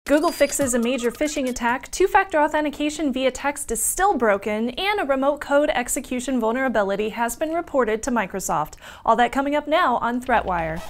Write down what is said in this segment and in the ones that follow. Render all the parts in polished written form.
Google fixes a major phishing attack, two-factor authentication via text is still broken, and a remote code execution vulnerability has been reported to Microsoft. All that coming up now on ThreatWire.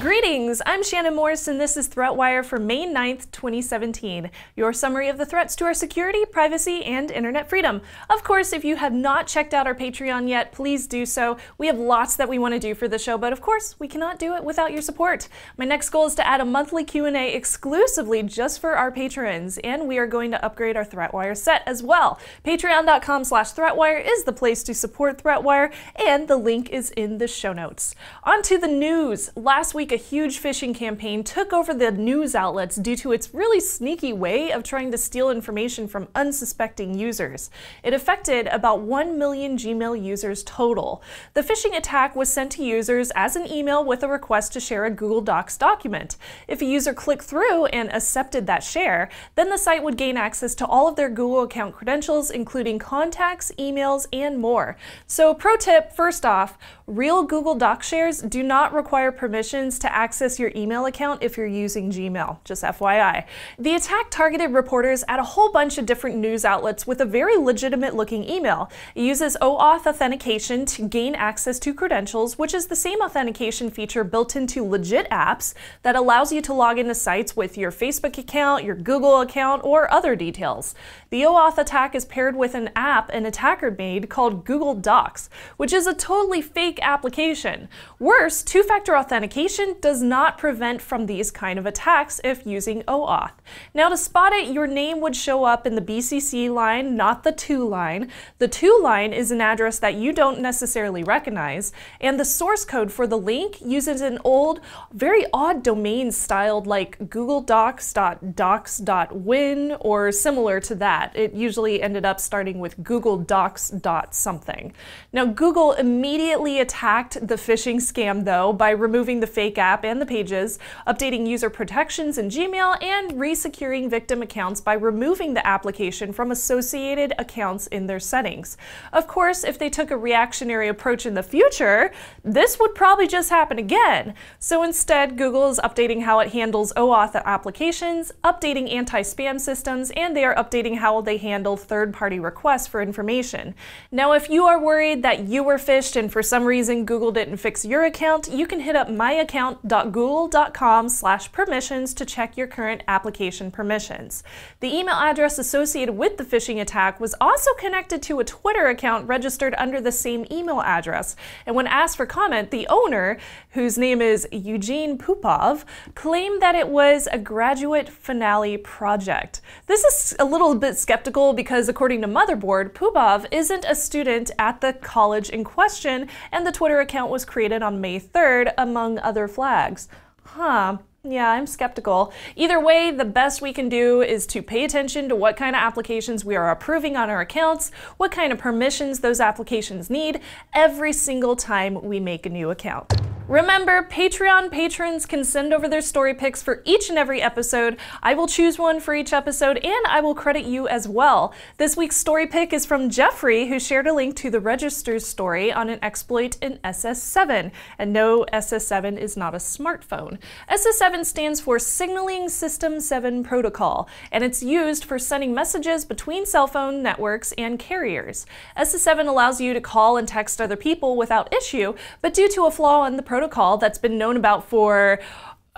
Greetings, I'm Shannon Morris and this is ThreatWire for May 9th, 2017, your summary of the threats to our security, privacy, and internet freedom. Of course, if you have not checked out our Patreon yet, please do so. We have lots that we want to do for the show, but of course, we cannot do it without your support. My next goal is to add a monthly Q&A exclusively just for our patrons, and we are going to upgrade our ThreatWire set as well. Patreon.com/ThreatWire is the place to support ThreatWire, and the link is in the show notes. On to the news. Last week, a huge phishing campaign took over the news outlets due to its really sneaky way of trying to steal information from unsuspecting users. It affected about 1 million Gmail users total. The phishing attack was sent to users as an email with a request to share a Google Docs document. If a user clicked through and accepted that share, then the site would gain access to all of their Google account credentials, including contacts, emails, and more. So pro tip, first off, real Google Docs shares do not require permissions to access your email account if you're using Gmail, just FYI. The attack targeted reporters at a whole bunch of different news outlets with a very legitimate looking email. It uses OAuth authentication to gain access to credentials, which is the same authentication feature built into legit apps that allows you to log into sites with your Facebook account, your Google account, or other details. The OAuth attack is paired with an app an attacker made called Google Docs, which is a totally fake application. Worse, two-factor authentication does not prevent from these kind of attacks if using OAuth. Now to spot it, your name would show up in the BCC line, not the to line. The to line is an address that you don't necessarily recognize, and the source code for the link uses an old, very odd domain styled like googledocs.docs.win or similar to that. It usually ended up starting with googledocs.something. Now Google immediately attacked the phishing scam though by removing the fake app and the pages, updating user protections in Gmail, and resecuring victim accounts by removing the application from associated accounts in their settings. Of course, if they took a reactionary approach in the future, this would probably just happen again. So instead, Google is updating how it handles OAuth applications, updating anti-spam systems, and they are updating how they handle third-party requests for information. Now, if you are worried that you were phished and for some reason Google didn't fix your account, you can hit up myaccount.google.com/permissions to check your current application permissions. The email address associated with the phishing attack was also connected to a Twitter account registered under the same email address. And when asked for comment, the owner, whose name is Eugene Popov, claimed that it was a graduate finale project. This is a little bit skeptical because according to Motherboard, Popov isn't a student at the college in question, and the Twitter account was created on May 3rd, among other flags. Yeah, I'm skeptical. Either way, the best we can do is to pay attention to what kind of applications we are approving on our accounts, what kind of permissions those applications need every single time we make a new account. Remember, Patreon patrons can send over their story pics for each and every episode. I will choose one for each episode, and I will credit you as well. This week's story pic is from Jeffrey, who shared a link to the Register's story on an exploit in SS7. And no, SS7 is not a smartphone. SS7 stands for Signaling System 7 Protocol, and it's used for sending messages between cell phone networks and carriers. SS7 allows you to call and text other people without issue, but due to a flaw in the protocol that's been known about for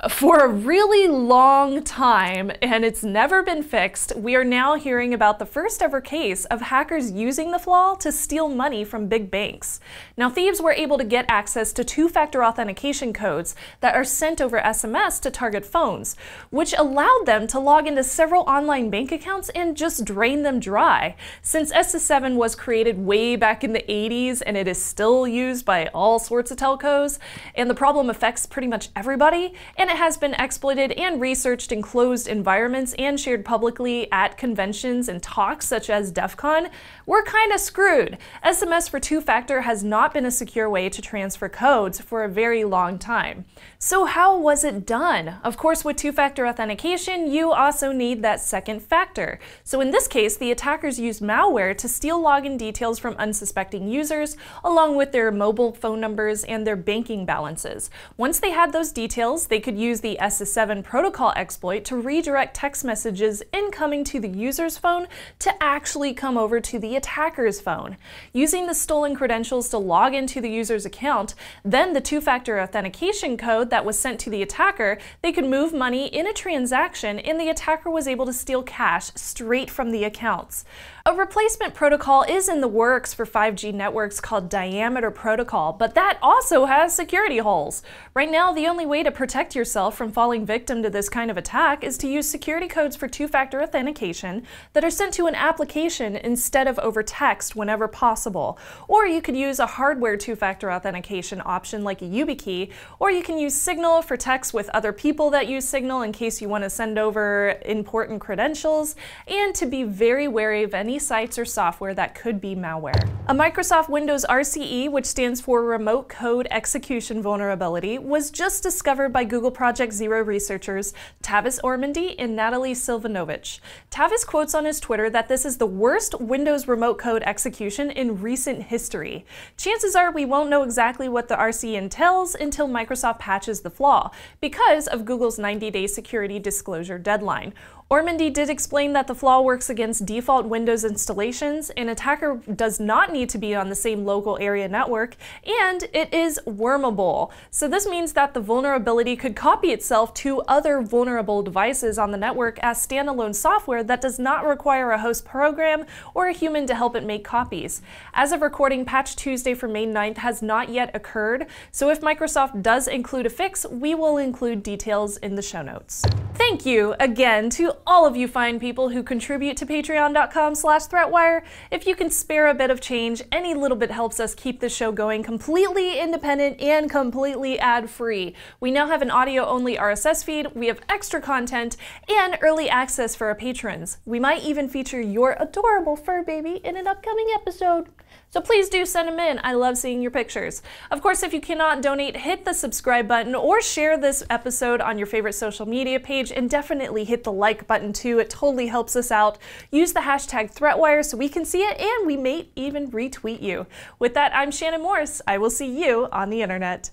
a really long time, and it's never been fixed, we are now hearing about the first ever case of hackers using the flaw to steal money from big banks. Now, thieves were able to get access to two-factor authentication codes that are sent over SMS to target phones, which allowed them to log into several online bank accounts and just drain them dry. Since SS7 was created way back in the 80s and it is still used by all sorts of telcos, and the problem affects pretty much everybody, and it has been exploited and researched in closed environments and shared publicly at conventions and talks such as DEF CON, we're kinda screwed. SMS for two-factor has not been a secure way to transfer codes for a very long time. So how was it done? Of course, with two-factor authentication, you also need that second factor. So in this case, the attackers used malware to steal login details from unsuspecting users, along with their mobile phone numbers and their banking balances. Once they had those details, they could use the SS7 protocol exploit to redirect text messages incoming to the user's phone to actually come over to the attacker's phone. Using the stolen credentials to log into the user's account, then the two-factor authentication code that was sent to the attacker, they could move money in a transaction and the attacker was able to steal cash straight from the accounts. A replacement protocol is in the works for 5G networks called Diameter Protocol, but that also has security holes. Right now, the only way to protect yourself from falling victim to this kind of attack is to use security codes for two-factor authentication that are sent to an application instead of over text whenever possible. Or you could use a hardware two-factor authentication option like a YubiKey, or you can use Signal for text with other people that use Signal in case you want to send over important credentials, and to be very wary of any sites or software that could be malware. A Microsoft Windows RCE, which stands for Remote Code Execution Vulnerability, was just discovered by Google Project Zero researchers Tavis Ormandy and Natalie Silvanovich. Tavis quotes on his Twitter that this is the worst Windows remote code execution in recent history. Chances are we won't know exactly what the RCE entails until Microsoft patches the flaw, because of Google's 90-day security disclosure deadline. Ormandy did explain that the flaw works against default Windows installations, an attacker does not need to be on the same local area network, and it is wormable. So this means that the vulnerability could copy itself to other vulnerable devices on the network as standalone software that does not require a host program or a human to help it make copies. As of recording, Patch Tuesday for May 9th has not yet occurred, so if Microsoft does include a fix, we will include details in the show notes. Thank you again to all of you fine people who contribute to patreon.com/threatwire. If you can spare a bit of change, any little bit helps us keep the show going completely independent and completely ad-free. We now have an audio-only RSS feed, we have extra content, and early access for our patrons. We might even feature your adorable fur baby in an upcoming episode. So please do send them in. I love seeing your pictures. Of course, if you cannot donate, hit the subscribe button or share this episode on your favorite social media page, and definitely hit the like button too. It totally helps us out. Use the hashtag ThreatWire so we can see it and we may even retweet you. With that, I'm Shannon Morse. I will see you on the internet.